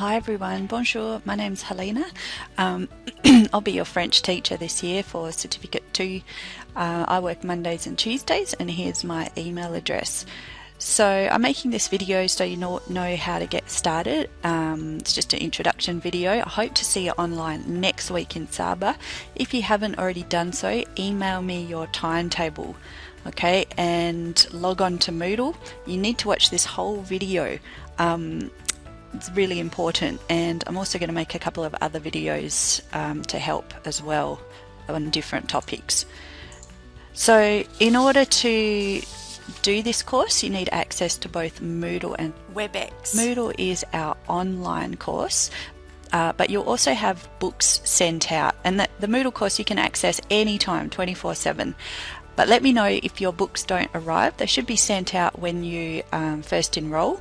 Hi everyone, bonjour, my name's Helena. I'll be your French teacher this year for Certificate 2. I work Mondays and Tuesdays, and here's my email address. So I'm making this video so you know how to get started. It's just an introduction video. I hope to see you online next week in Saba. If you haven't already done so, email me your timetable, okay, and log on to Moodle. You need to watch this whole video. It's really important, and I'm also going to make a couple of other videos to help as well on different topics. So in order to do this course, you need access to both Moodle and WebEx. Moodle is our online course, but you'll also have books sent out, and the Moodle course you can access anytime, 24/7. But let me know if your books don't arrive. They should be sent out when you first enroll.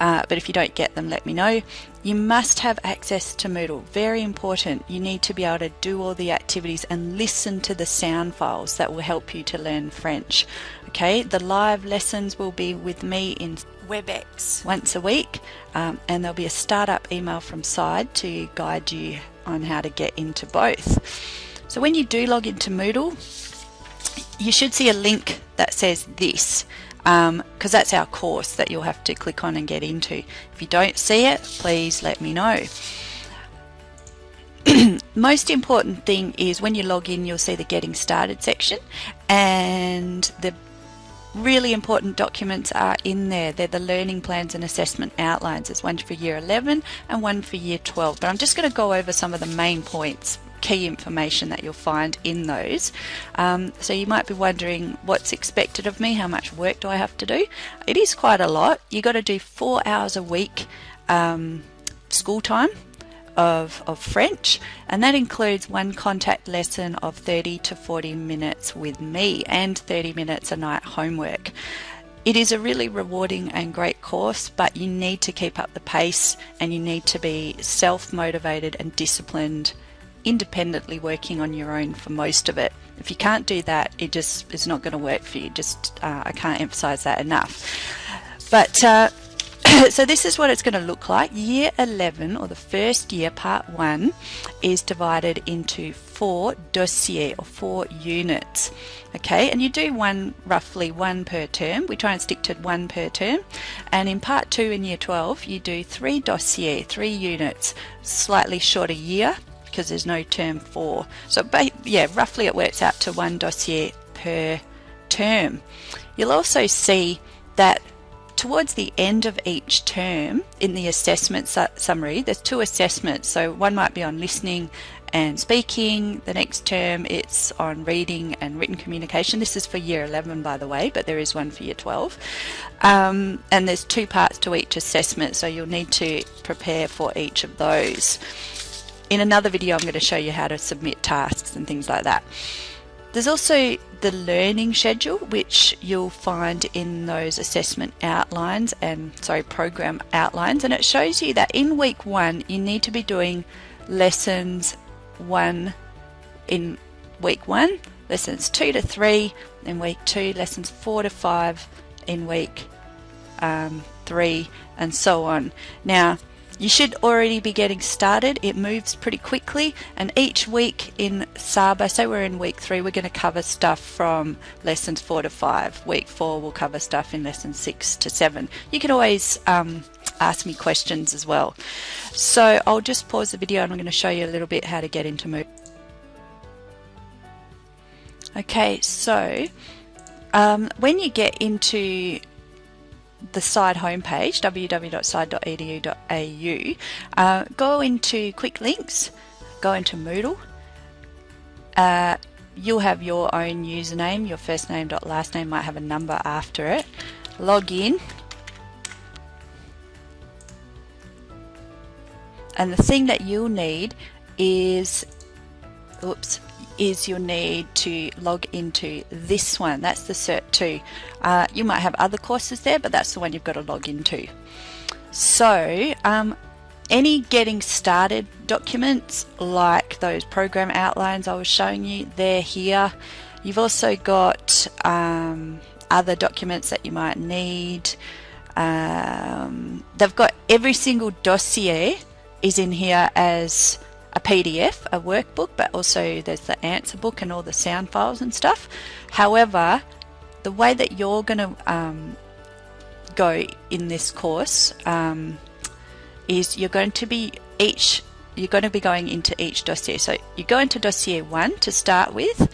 But if you don't get them, let me know. You must have access to Moodle. Very important. You need to be able to do all the activities and listen to the sound files that will help you to learn French. Okay, the live lessons will be with me in WebEx once a week, and there'll be a startup email from Side to guide you on how to get into both. So when you do log into Moodle, you should see a link that says this. Because that's our course that you'll have to click on and get into. If you don't see it, please let me know. Most important thing is when you log in, you'll see the Getting Started section, and the really important documents are in there. They're the learning plans and assessment outlines. There's one for year 11 and one for year 12, but I'm just going to go over some of the main points, key information that you'll find in those. So you might be wondering what's expected of me, how much work do I have to do? It is quite a lot. You got to do 4 hours a week school time of French, and that includes one contact lesson of 30 to 40 minutes with me and 30 minutes a night homework. It is a really rewarding and great course, but you need to keep up the pace, and you need to be self-motivated and disciplined, independently working on your own for most of it. If you can't do that, it just is not going to work for you. I can't emphasize that enough. But so this is what it's going to look like. Year 11, or the first year, part 1, is divided into 4 dossiers, or 4 units. Okay, and you do roughly one per term. We try and stick to 1 per term. And in part 2 in year 12, you do 3 dossiers, 3 units, slightly shorter year, because there's no term 4. So yeah, roughly it works out to 1 dossier per term. You'll also see that towards the end of each term, in the assessment summary, there's 2 assessments. So one might be on listening and speaking. The next term it's on reading and written communication. This is for year 11, by the way, but there is one for year 12. And there's 2 parts to each assessment, so you'll need to prepare for each of those. In another video, I'm going to show you how to submit tasks and things like that. There's also the learning schedule, which you'll find in those assessment outlines program outlines, and it shows you that in week 1 you need to be doing lessons 1 in week 1, lessons 2 to 3 in week 2, lessons 4 to 5 in week 3, and so on. Now, you should already be getting started. It moves pretty quickly, and each week in Saba, say we're in week 3, we're going to cover stuff from lessons 4 to 5. Week 4 we'll cover stuff in lessons 6 to 7. You can always ask me questions as well. So I'll just pause the video and I'm going to show you a little bit how to get into Moodle. Okay, so when you get into the Side homepage, www.side.edu.au, go into Quick Links, go into Moodle. You'll have your own username. Your first name dot last name might have a number after it. Log in, and the thing that you'll need is you'll need to log into this one. That's the Cert 2. You might have other courses there, but that's the one you've got to log into. So any getting started documents, like those program outlines I was showing you, they're here. You've also got other documents that you might need. They've got every single dossier is in here as a PDF, a workbook, but also there's the answer book and all the sound files and stuff. However, the way that you're going to go in this course is you're going to be going into each dossier. So you go into dossier 1 to start with.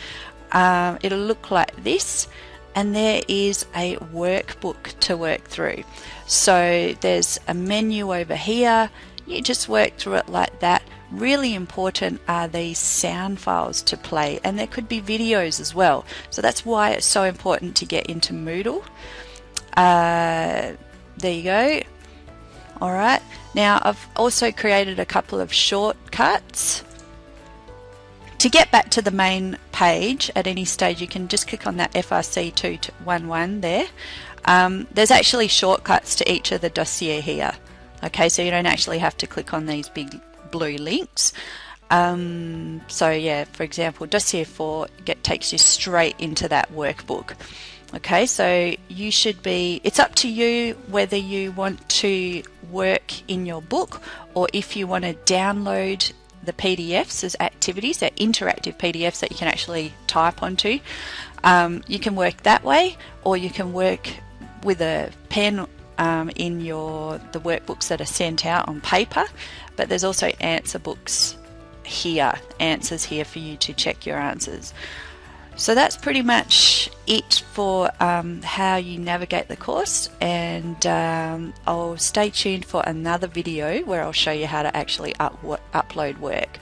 It'll look like this, and there is a workbook to work through. So there's a menu over here. You just work through it like that. Really important are these sound files to play, and there could be videos as well. So that's why it's so important to get into Moodle. There you go. Alright, now I've also created a couple of shortcuts. To get back to the main page at any stage, you can just click on that FRC211 there. There's actually shortcuts to each of the dossier here. Okay, so you don't actually have to click on these big blue links. So yeah, for example, dossier 4 takes you straight into that workbook. Okay, so you should be, it's up to you whether you want to work in your book or if you want to download the PDFs as activities. They're interactive PDFs that you can actually type onto. You can work that way, or you can work with a pen in the workbooks that are sent out on paper. But there's also answer books here, answers here for you to check your answers. So that's pretty much it for how you navigate the course, and I'll stay tuned for another video where I'll show you how to actually upload work.